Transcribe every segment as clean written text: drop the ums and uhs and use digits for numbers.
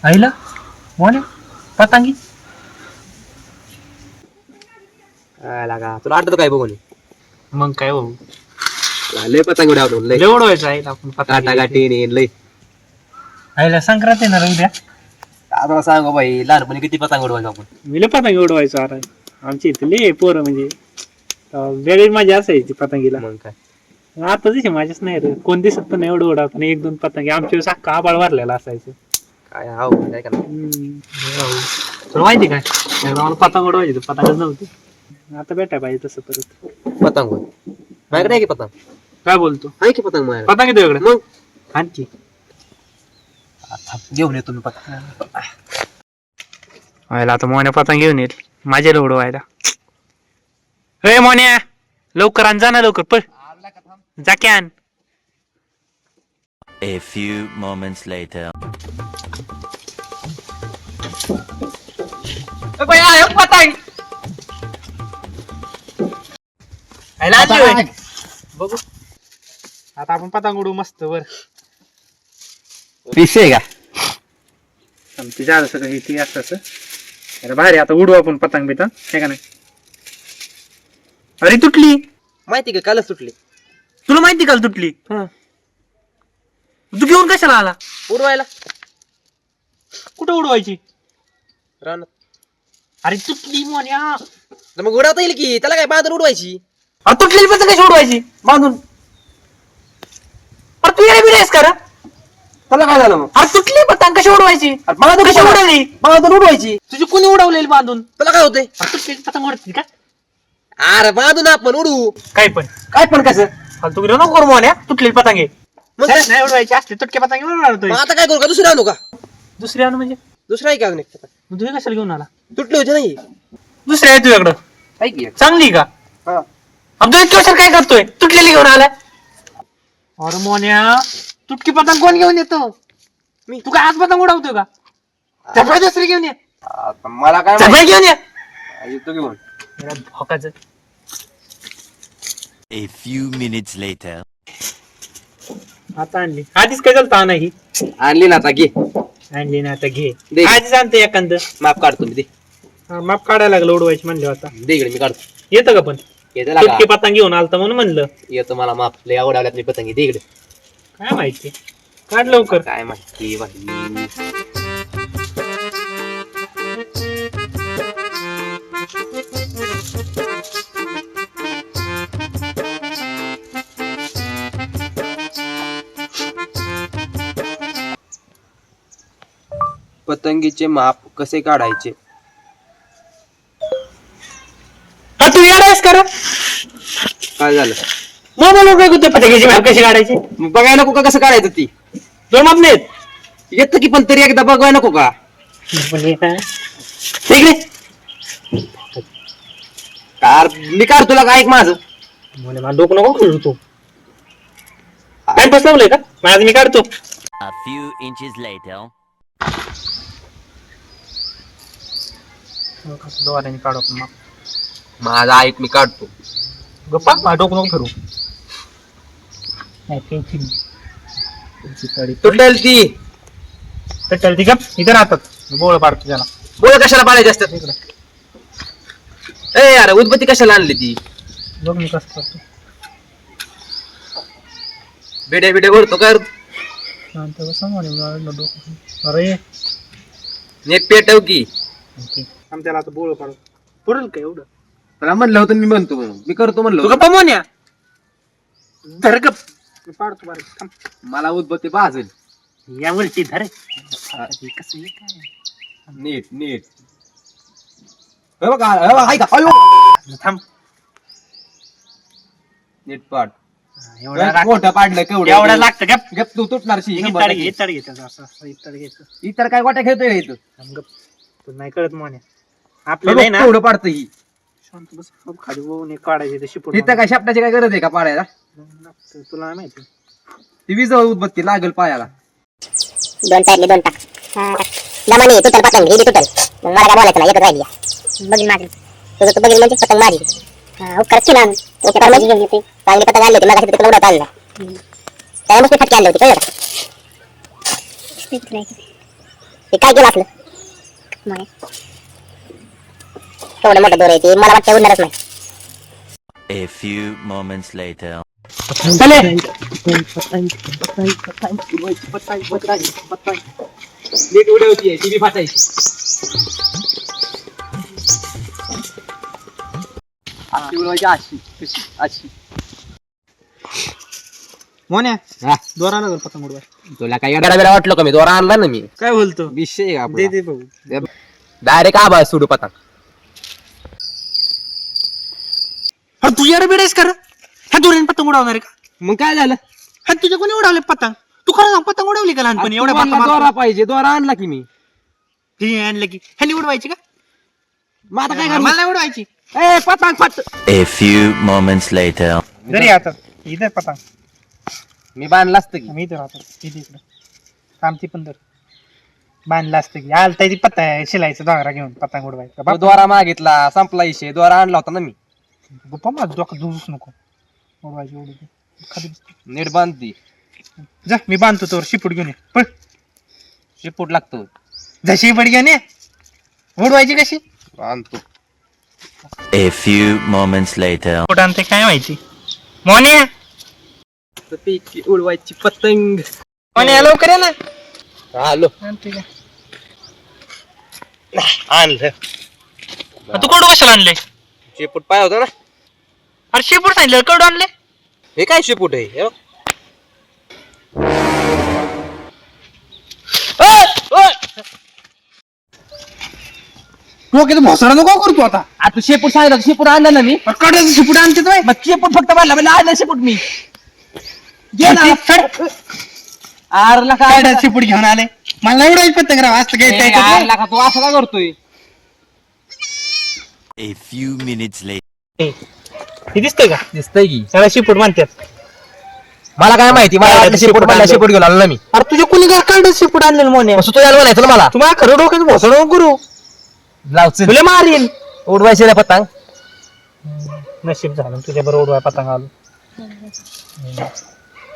आईला मोने पतंगी लागा तुला आठवतं काय बघून मग काय हो लय पतंग उडावतो लय उडवायचं आहे आपण काटा गाठी लय आईला संक्रांत येणार उद्या आता सांगू बाई लहानपणी किती पतंग उडवायचो आपण मी लय पतंगी उडवायचो अरे आमची इथे लय पोरं म्हणजे वेगळी मजा असायची पतंगीला. मग काय आता तशी मजाच नाही रे कोण दिसत पण नाही एवढं उडवत आणि एक दोन पतंगी आमच्या साखा आबाळ भरलेला असायचं. काय हाव काय करणार तुला माहिती काय एकदा मला पतंग उडवायची पतंगच नव्हती. आता भेटाय पाहिजे तसं परत पतंग माझ्याकडे आहे की पतंग काय बोलतो आहे की पतंग माझ्याकडे पतंग येतो इकडे मग आणखी घेऊन येतो मी पतंग व्हायला आता मोन्या पतंग घेऊन येईल माझ्याला उडवायला. हे मोन्या लवकर आण जा ना लवकर पळ जा की आण. A few moments later. पतंग बघू आता आपण पतंग उडवू मस्त वर पिसे आहे का ते झालं सगळं हे ती असं अरे भारी आता उडवू आपण पतंग बितंग हे का नाही. अरे तुटली माहिती का कालच सुटली तुला माहिती का तुटली तू घेऊन कशाला आला उडवायला कुठं उडवायची रानात अरे तुटली मोन्या तर मग उडवता येईल की त्याला काय बांधून उडवायची अरे तुटलेली पतंग कशी उडवायची बांधून अरे तू येणे बिरेस का रे? त्याला काय झालं मग अरे तुटली पतंग कशी उडवायची बांधून कशी उडवली बांधून उडवायची तुझी कोणी उडवलेली बांधून त्याला काय होतंय अरे तुटलेली पतंग उडती का अरे बांधून आपण उडवू काय पण काय पण कसं फालतू गिरा नको करू मोन्या तुटलेली पतंग आहे मग नाही उडवायची असली तुटके पतंग उडवणार मग आता काय करू का दुसरी आणू का दुसरी आणू म्हणजे दुसरा आहे का अजून एक पतंग? मग तुझी कशाला घेऊन आला तुटली होती नाही दुसरी आहे तुझ्याकडं आहे की एक? चांगली का हा. अब तू इतके वर्षात काय करतोय तुटलेली घेऊन आलाय अरे मोन्या तुटकी पतंग कोण घेऊन येतो मी. तू काय आज पतंग उडवतोय का झपाय दुसरी घेऊन ये आता मला काय झपाय घेऊन ये माहिती? येतो घेऊन भोकाचं A few minutes later. आता आणली आधीच काय चालतं नाही आणली ना आता घे आणली ना आता घे दे. आधीच आणतं एखादं माप काढतो मी दे माप काढायला लागलं उडवायची म्हणले आता दे इकडे मी काढतो येतं का पण येतो ना तुटकी पतंग घेऊन आलता म्हणून म्हणलं येतो मला माप लय आवडावल्यात मी पतंगी दे इकडे काय माहिती काढ लवकर काय माहिती बाई पतंगीचे माप कसे काढायचे तू येणारस कर काय झालं मोबाईल काय करतोय पतंगाची माप कशी काढायची मग बघायला नको का कसं काढायचं ती दोन माप नाहीत येत की पण तरी एकदा बघायला नको का इकडे कार मी काढ तुला काय माझं म्हणे मला डोकं नको खेळू तू टाइम पास लावलंय का माझं मी काढतो A few inches later. दोघांनी काढू आपण माप माझा ऐक मी काढतो गप्पा माझं डोकं नको फिरू नाही पेन्सिल तुटेल ती तर चलती गप इथे राहतात गोळ पाडतो त्याला बोल कशाला पाडायचे असतात इकडे ए यार उदबत्ती कशाला आणली ती बघ मी कसं करतो बेड्या बिड्या भरतो काय शांत बसा म्हणे डोकं अरे नेट पेटव की आम त्याला आता बोळ पाडू पडेल का एवढं त्याला म्हणलं होतं मी म्हणतो म्हणून मी करतो म्हणलं तू होतं. गप्पा मोन्या धर गप पाडतो बारीक थांब मला उदबत्ती भाजल या उलटी धर कसं आहे काय नीट नीट हे बघा हे बघा, ऐका अयो थांब नीट पाड एवढा मोठं पाडलं केवढं एवढा लागतं गप गप तू तुटणार शी इतड घे इतड घे त्याचं असं असं इतड घ्यायचं इतर काय वाट्या खेळतोय रे इथं थांब गप तू नाही कळत मोन्या आपल्याला आहे ना केवढं पाडतं ही शांत बस गप खाली होऊन काढायची तशी इथं काय शापटाची काय गरज आहे का पाडायला तुला नाही माहिती ती वीज उदबत्ती लागल पायाला दोन साईडले दोन टाक दमाने तुटल पतंग ही तुटल मग मला काय बोलायचं नाही एकच राहिली बघीन माझी तुझं तू बघीन म्हणजे पतंग माझी उपकार केला तुमच्या परमाची घेऊन येते चांगली पतंग आणली होती मग तिकडे उडवता आणला त्यामुळे मी फटके आणले होते कळलं का हे काय केलं असलं म्हणे. एवढं मोठं दोर आहे ते मला वाटतं उडणारच नाही. A few moments later. नीट उडी होती ती बी फाटायची. अशी उडवायची अशी कशी अशी. मोन्या हा, दोरा आणा पतंग उडवाय. तुला काय गडा वाटलं का मी दोरा आणला ना मी. काय बोलतो विषय दे दे भाऊ. डायरेक्ट आबा सोडू पतंग. अरे तू यार बेडेस कर ह्या दोऱ्याने पतंग उडवणार आहे का? मग काय झालं? हा तुझ्या कोणी उडवले पतंग? तू खरं सांग पतंग उडवली का लहानपणी? एवढ्या तुम्हाला पतंग दोरा पाहिजे, दोरा आणला की मी. हे आणलं की ह्यानी उडवायची का? मग आता काय करू? मला नाही उडवायची. ए पतंग फट. A few moments later. घरी आता इथं पतंग मी बांधला असतं की. मी इथं राहतो इथे इकडं आमची पण तर बांधलं असतं की आलता ती पतंग शिलायचं दोरा घेऊन पतंग उडवायचं. तो दोरा मागितला, संपला विषय. दोरा आणला होता ना मी. गप्पा माझं डोकं दुरूच नको उडवायची उडू दे. खाली बस. नीट बांधती. जा मी बांधतो तोवर शिपूट घेऊन ये पण शिपूट लागतो. जा शिपूट घेऊन ये. उडवायची कशी बांधतो. A few moments later. कुठं आणते काय माहिती. मोन्या पैकी उडवायची पतंग. मोन्या लवकर ये ना. आलो. आणते का? आणलं तू कडू कशाला आणले? शेपूट पाय होता ना. अरे शिपूट सांगितलं कडू आणले. हे काय शेपूट आहे हे बघ. डोक्यात भोसडा नको करतो आता. आता तू शेपूट सांगितलं, शेपूट आणला ना मी. कडाचं शिपूट आणते तो. मग शेपूट फक्त बांधला म्हणजे आणला शेपूट मी. घे ना. आरला काय कडाचं शिपूट घेऊन आले. मला एवढं पतंग राव असं काय आरला का तू असं का करतोय? A few minutes later. हे दिसतंय का? दिसतंय की. त्याला शिपूट म्हणतात. मला काय माहिती, मला वाटलं शेपूट बांधला, शेपूट घेऊन आलो ना मी. अरे तुझ्या कुणी काय कडाचं शिपूट आणलेलं मोन्या? असं तू यायला म्हणायचं ना मला. तुम्हाला खरं डोक्यात भोसडा नको करू. लावचं तुला मारीन. उडवायचे ना पतंग. नशीब झालं तुझ्या बरोबर उडवाय पतंग आलो.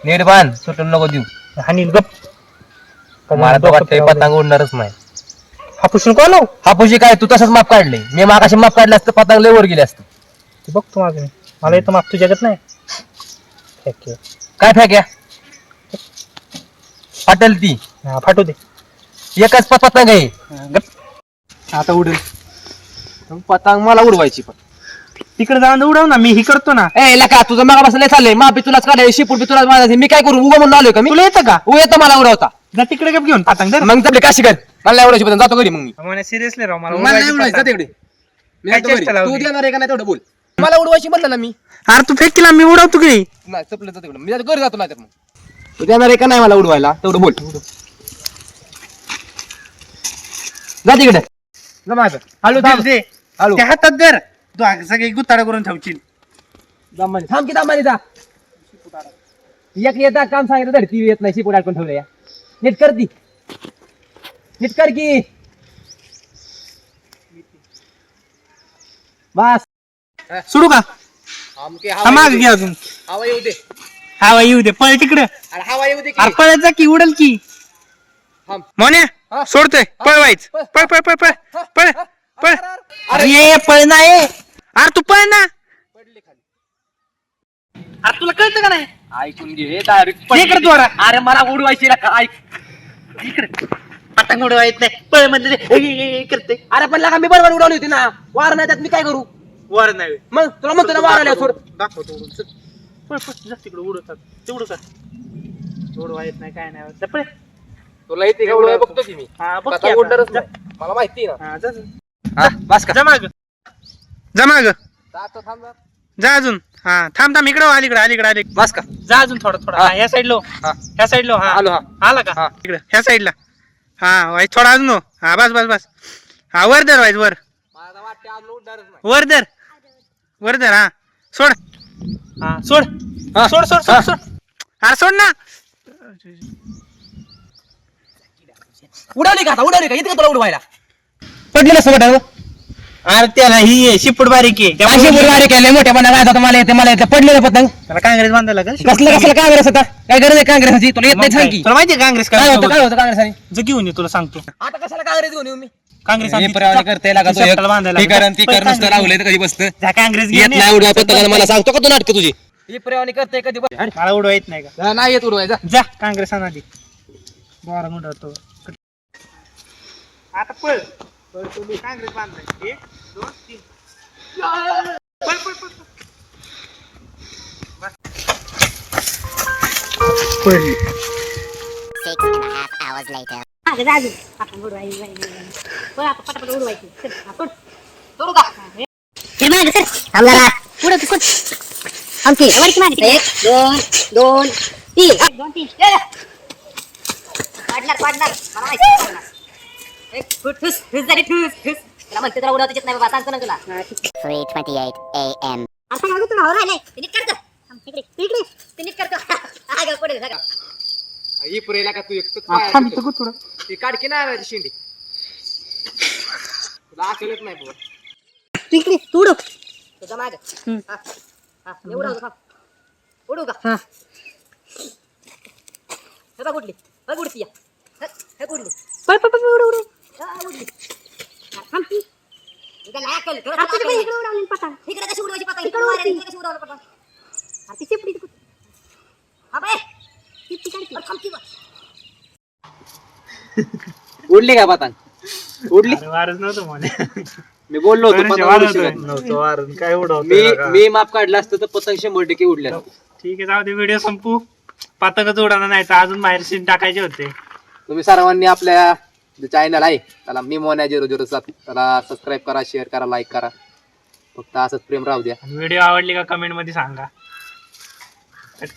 नीट बांध, सुटून नको देऊ. हानी गप मला तर वाटतंय पतंग उडणारच नाही. हापुसून कोण हो? हापुशी काय तू तसंच माप काढले. मी मागाशी माप काढलं असतं पतंग लय वर गेले असतं. ते बघतो माझं मी. मला येतं माप तुझ्या जगत नाही. फेक काय फेक्या फाटेल ती. हा फाटू दे. एकच पतंग आहे. गप आता उडेल. पतंग मला उडवायची पण. तिकडे जाऊन उडव ना. मी ही करतो ना. ए लका तुझं मागा बसलं चाललंय. माप बी तुलाच काढाय, शिपूट बी तुलाच मारायचं. मी काय करू? उभं म्हणून आलोय का मी? तुला येतं का? येतं मला उडवता. जा तिकडे गप घेऊन पतंग धर. मग तुला काशी कर. मला नाही उडवायची पतंग. जातो घरी मग मी. मला सिरियसली राव मला मला नाही उडवायची उडवायचं. जा पतंग. तिकडे. मी काय जातो घरी. चेष्टा लावली? तू देणार आहे का नाही तेवढं बोल. मला उडवायची म्हणलं ना मी. अरे तू फेक केला मी उडवतो की. नाही चपलं जातो तिकडे. मी आता घरी जातो नाही तर मग. तू देणार आहे का नाही मला उडवायला तेवढं बोल. जा तिकडे. जा माझं. हळू थांब. दे. हळू. त्या हातात धर. तू सगळे गुत्ताडा करून ठेवशील. दामानी थांब की दामानी जा. एक येता काम सांगितलं तर ती येत नाही. शिपूट अडकून ठेवलं या. नीट कर ती. नीट कर की. बस. सोडू का? हा माग घे अजून. हवा येऊ दे. हवा येऊ दे. पळ तिकडे. अरे हवा येऊ दे की. अरे पळत जा की उडल की. थांब. मोन्या हा. सोडतोय. पळवायच. पळ. पळ पळ पळ पळ पळ पळ. अरे अरे पळ नाही. अरे तू पळ ना. पडले खाली. अरे तुला कळतं का नाही? ऐकून घे डायरेक्ट. इकडे दोरा. अरे मला उडवायची ना का? ऐक. इकडे पतंग उडवायत नाही. पळ म्हणजे करते. अरे पण लगा मी बरोबर उडवली होती ना. वार नाही त्यात मी काय करू? वर नाही. मग तुला म्हणतो ना वार आल्या सोड. दाखवतो उडून. चल. पळ पळ जा तिकडे उडवतात. तेवढं कर. उडवा येत नाही काय नाही. पळ. तुला येते का उडवाय बघतो की मी. हा बघ की पतंग आता. उडणारच जा. नाही. मला माहिती आहे ना. हा जा. हा, बस का? जा माग. जा माग. जातो थांब जरा. जा अजून. हा थांब थांब इकडे अलीकडे अलीकडे अलीकडे. बस का? जा अजून थोडं थोडं. हा. हा ह्या साईडलो. हा. ह्या साईडलो. हा आलो, हा. आला का? हा. इकडे ह्या साईडला. हा वाई थोडा अजून. हा बस बस बस. हा वर धर वाईज वर. मला वाटते आज उडणारच नाही. वर धर. वर धर. हा सोड. हा सोड. हा. सोड सोड हा. सोड सोड. अरे सोड ना. उडवली का आता? उडवली का? इतकं तुला उडवायला? पडलेलं सगळं. अरे त्याला ही शिपूट बारीक आहे काय शिपूट बारीक आहे, लय मोठेपणा काय आता मला येते पडलेलं पतंग. त्याला काँग्रेस बांधायला का कसलं काँग्रेस आता काय गरज आहे काँग्रेसची, तुला येत नाही सांग की तुला माहिती काँग्रेस काय होतं काँग्रेसाने. जे घेऊन ये तुला सांगतो आता कशाला काँग्रेस घेऊन येऊ मी. काँग्रेस हे पर्यावरण करते लागा तो एक. हे कर नुसतं लावलंय तर कधी बसतं काँग्रेस येत नाही उडवा पतंगाला, मला सांगतो का तू नाटक तुझी. ही पर्यावरण करते कधी मला उडवा येत नाही का नाही येत उडवायचा. जा काँग्रेस आणा आधी बारा उडवतो आता पळ पळ तुम्ही काँग्रेस बांधाय 1 2 3 पळ पळ पळ पळली 6.5 hours later. Three 28 a.m. ही पुरेला का तू एकटंच थांब इथं गो थोडं ती काढकी ना शेंडी तुला अकलच नाही बाबा. तुझा माग उडू का हे कुठली कुठली हे कुठली उडली उडली का पतंग उडली. वारच नव्हतं म्हणे मी बोललो होतो पतंग उडू शकत नाही. नव्हतं वारण काय उडवतो मी माप काढलं असतं तर पतंग 100% उडल्या. ठीक आहे जाऊ दे व्हिडिओ संपू पतंगच उडाला नाही तर अजून बाहेर सीन टाकायचे होते. तुम्ही सर्वांनी आपल्या चॅनल आहे त्याला मी मोन्या 007 त्याला सबस्क्राईब करा, शेअर करा, लाईक करा. फक्त असंच प्रेम राहू द्या. व्हिडिओ आवडली का कमेंट मध्ये सांगा.